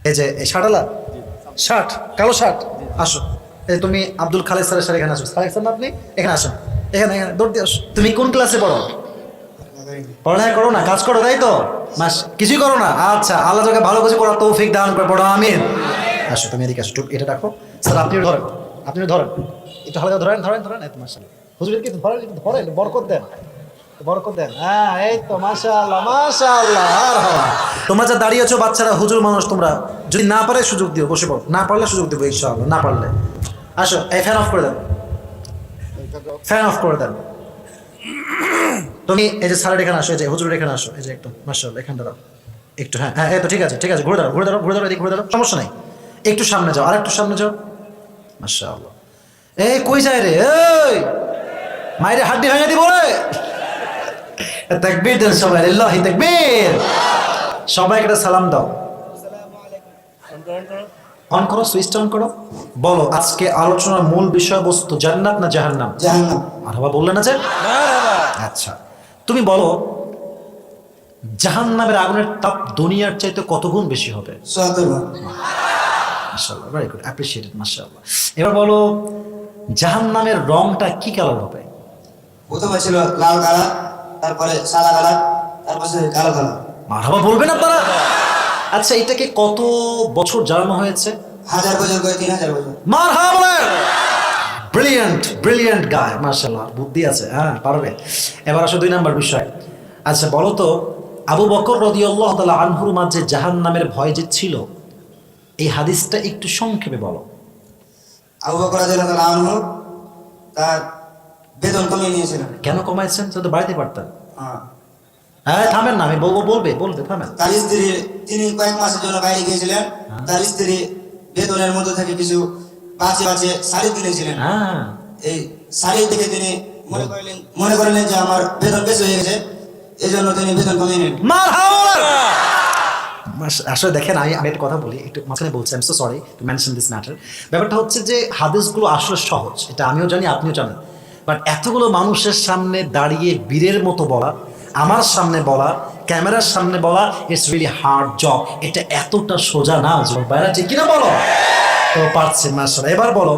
এই যে এই শার্টওয়ালা শার্ট, কালো শার্ট, আসো। এই তুমি আব্দুল খালেক স্যারের সাথে এখানে আসো। খালেক স্যার না আপনি? এখানে আসো, এখানে এখানে দৌড় দিয়ে আসো। তুমি কোন ক্লাসে পড়ো? পড়ালেখা করো না, কাজ করো, তাই তো? মাস কিছুই করো না? আচ্ছা, আল্লাহ তোকে ভালো কিছু করার তৌফিক দান করে, পড়ো আমিন। আসো, তুমি এদিকে আসো, এটা রাখো। স্যার আপনিও ধরেন, আপনিও ধরেন, একটু হালকা ধরেন, ধরেন ধরেন। এই তো মাশাআল্লাহ, হুজুরের কি ধরেন, ধরেন, বরকত দেন, বরকত দেন। হ্যাঁ, এই তো মাশাআল্লাহ, মাশাআল্লাহ। আর হওয়া তোমরা যা দাঁড়িয়ে আছো বাচ্চারা, হুজুর মানুষ, তোমরা যদি না পারে সুযোগ দিও, বসে পড়ো, না পারলে সুযোগ দেবো ইনশাআল্লাহ, না পারলে। আসো, এই ফ্যান অফ করে দেন, ফ্যান অফ করে দেন। তুমি এই যে স্যারের এখানে আসো, এই যে হুজুরের এখানে আসো, এই যে একটু মাশাআল্লাহ এখানে দাঁড়াও একটু। হ্যাঁ হ্যাঁ, এই তো ঠিক আছে, ঠিক আছে, ঘুরে দাঁড়াও, ঘুরে দাঁড়াও, ঘুরে দাঁড়াও, এদিকে ঘুরে দাঁড়াও, সমস্যা নাই। একটু সামনে যাও, আর একটু সামনে যাও, মাশাআল্লাহ। এই কই যায় রে? এই মাইরে হাড্ডি ভেঙে দিব রে। তাকবীর দেন সবাই, লিল্লাহি তাকবীর। সবাইকে একটা সালাম দাও। অন করো, সুইচ অন করো। বলো আজকে আলোচনার মূল বিষয়বস্তু জান্নাত না জাহান্নাম? জাহান্নাম। মারহাবা বললে না যে? আচ্ছা, তুমি বলো জাহান্নামের আগুনের তাপ দুনিয়ার চাইতে কত গুণ বেশি হবে? ৭০ ভাগ। মাশাআল্লাহ, ভেরি গুড, অ্যাপ্রিশিয়েটেড, মাশাআল্লাহ। এবার বলো জাহান্নামের রংটা কি কালার হবে? প্রথমে ছিল লাল কালার, তারপরে সাদা কালার, তারপরে কালো কালার। মারহাবা বলবেন আপনারা? আচ্ছা, এটাকে কত বছর জ্বালানো হয়েছে? ১০০০ বছর করে ৩০০০ বছর। মারহাবা বলেন। ব্রিলিয়ান্ট, ব্রিলিয়ান্ট গায়, মাশাআল্লাহ, বুদ্ধি আছে, হ্যাঁ পারবে। এবার আসো ২ নম্বর বিষয়। আচ্ছা বলো তো, আবু বকর রাদিয়াল্লাহু তাআলা আনহুর মাঝে জাহান্নামের ভয় যে ছিল, এই হাদিসটা একটু সংক্ষেপে বলো। আবু বকর রাদিয়াল্লাহু তাআলা আনহু তার বেতন কমিয়ে নিয়েছিলেন। কেন কমাইছেন? সে তো বাড়িতে পারতেন। হ্যাঁ। হ্যাঁ থামেন না, আমি বলবো, বলবে থামেন। তার স্ত্রী, তিনি কয়েক মাসের জন্য বাইরে গিয়েছিলেন। তার স্ত্রী বেতনের মধ্যে থেকে কিছু বাঁচে বাঁচে শাড়ি কিনেছিলেন। হ্যাঁ, এই শাড়ি দেখে তিনি মনে করলেন যে আমার বেতন বেশি হয়ে গেছে, এই জন্য তিনি বেতন কমিয়ে নেন। আসলে দেখেন, আমি একটা কথা বলি, একটু মাঝখানে বলছি, I am so sorry to mention this matter. ব্যাপারটা হচ্ছে যে হাদিসগুলো আসলে সহজ, এটা আমিও জানি, আপনিও জানেন, বাট এতগুলো মানুষের সামনে দাঁড়িয়ে বীরের মতো বলা, আমার সামনে বলা, ক্যামেরার সামনে বলা, ইটস রিয়েলি হার্ড জব। এটা এতটা সোজা না, বাইরা ঠিক কিনা বলো? তো পারছে মাশাআল্লাহ। এবার বলো,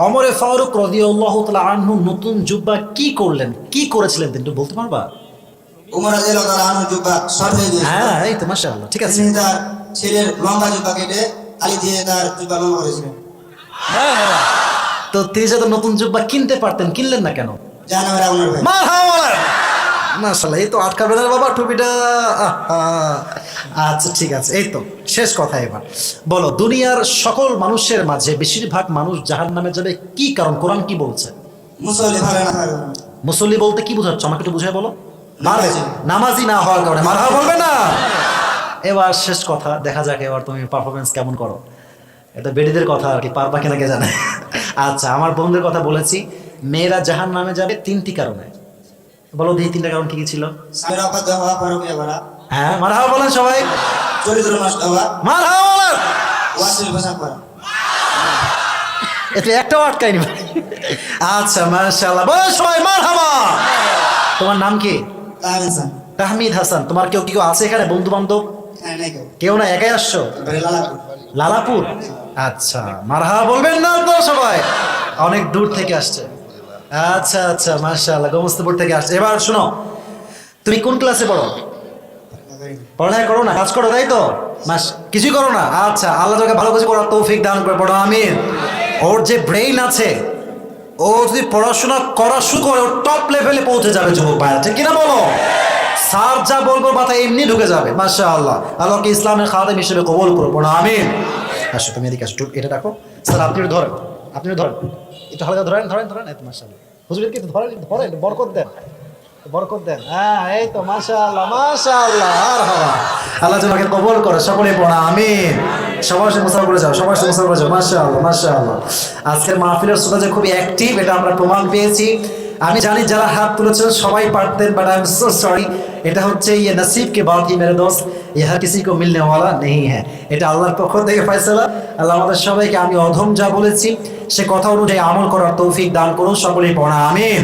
ওমরে ফারুক রাদিয়াল্লাহু তাআলা আনহু নতুন জুব্বা কি করলেন, কি করেছিলেন তুমি একটু বলতে পারবা? উমর রাদিয়াল্লাহু তাআলা আনহু জুব্বা শর্ট হয়ে গিয়েছিল। হ্যাঁ এই তো মাশাআল্লাহ, ঠিক আছে। তিনি তার ছেলের লম্বা জুব্বা কেটে আলি দিয়ে তার জুব্বা লম্বা করেছিলেন। তো তিনি যাতে নতুন জুব্বা কিনতে পারতেন, কিনলেন না কেন? জাহান্নামের আগুনের ভয়ে। মাশাআল্লাহ, এই তো আটকাবে না বাবা টুপিটা। আচ্ছা ঠিক আছে, এই তো শেষ কথা। এবার বলো, দুনিয়ার সকল মানুষের মাঝে বেশিরভাগ মানুষ জাহান্নামে যাবে কি কারণ? কোরআন কি বলছে? মুসল্লি ভালো না হয়। মুসল্লি বলতে কি বোঝাচ্ছ আমাকে একটু বুঝাই বলো। নামাজি। নামাজি না হওয়ার কারণে। মারহাবা বলবে না? এবার শেষ কথা, দেখা যাক এবার তুমি পারফরমেন্স কেমন করো। এটা বেডিদের কথা আর কি, পারবা কিনা কে জানে। আচ্ছা, আমার বন্ধুদের কথা বলেছি, মেয়েরা জাহান্নামে যাবে 3টি কারণে। বলো দেখি 3টা কারণ কি কি ছিল? স্বামীর অবাধ্য হওয়া, পরকীয়া করা। হ্যাঁ মারহাবা বলেন সবাই। চরিত্র নষ্ট হওয়া। মারহাবা বলেন। ওয়াসিল পোশাক পরা। এটা একটাও আটকায়নি ভাই। আচ্ছা মাশাআল্লাহ, বলো সবাই মারহাবা। তোমার নাম কি? তাহমিদ হাসান। তাহমিদ হাসান। তোমার কেউ কি কেউ আছে এখানে, বন্ধু বান্ধব? হ্যাঁ, নাই কেউ। কেউ না, একাই আসছো? বাড়ি লালাপুর। লালাপুর। আচ্ছা, মারহাবা বলবেন না তো সবাই? অনেক দূর থেকে আসছে। আচ্ছা আচ্ছা, মাশাআল্লাহ, গোমস্তাপুর থেকে আসছে। এবার শোনো, তুমি কোন ক্লাসে পড়ো? পড়ালেখা করো না, কাজ করো, তাই তো? কিছুই করো না? আচ্ছা, আল্লাহ তোকে ভালো কিছু করার তৌফিক দান করে, পড়ো আমিন। ওর যে ব্রেইন আছে, ও যদি পড়াশোনা করা শুরু করে, ওর টপ লেভেলে পৌঁছে যাবে যুবক ভাইয়া, ঠিক কিনা বলো? স্যার যা বলবো মাথা এমনি ঢুকে যাবে। মাশাআল্লাহ, আল্লাহকে ইসলামের খাদেম হিসেবে কবুল করো, পড়ো আমিন। আসো, তুমি এদিকে আসো, এটা রাখো। স্যার আপনিও ধরেন, আপনিও ধরেন, একটু হালকা ধরেন, ধরেন ধরেন। এই তো মাশাআল্লাহ, হুজুরের কি ধরেন, ধরেন, বরকত দেন, বরকত দেন। হ্যাঁ এই তো মাশাআল্লাহ, মাশাআল্লাহ। আর হওয়া আল্লাহ তোমাকে কবুল করে, সকলে পড়া আমিন। সবার সাথে মুসাফা করে যাও, সবার সাথে মুসাফা করে যাও। মাশাআল্লাহ, মাশাআল্লাহ। আজকের মাহফিলের শ্রোতা যে খুবই অ্যাক্টিভ, এটা আমরা প্রমাণ পেয়েছি। আমি জানি যারা হাত তুলেছেন সবাই পারতেন, but I am so sorry. এটা হচ্ছে ये नसीब के बात ही मेरे दोस्त, ये हर किसी को मिलने वाला नहीं है। এটা আল্লাহর পক্ষ থেকে ফয়সালা। আল্লাহ আমাদের সবাইকে আমি অধম যা বলেছি সে কথা অনুযায়ী আমল করার তৌফিক দান করুন, সকলেই পড়া আমিন।